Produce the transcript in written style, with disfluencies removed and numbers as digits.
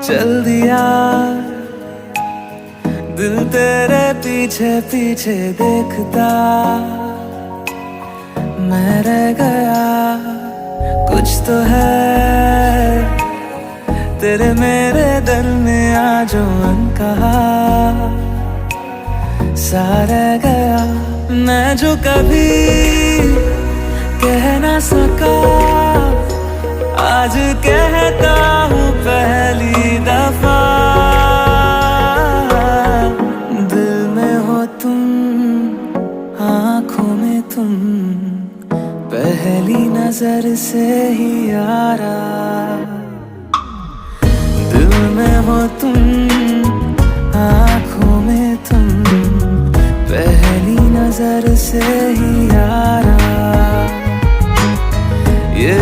चल दिया दिल तेरे पीछे पीछे देखता, मैं रह गया कुछ तो है तेरे मेरे दरमिया जो अनकहा सा रह गया। मैं जो कभी कह ना सका आज कहता हूँ पहली दफा। दिल में हो तुम, आँखों में तुम, पहली नजर से ही यारा। दिल में हो तुम, आँखों में तुम, पहली नजर से ही यारा। ये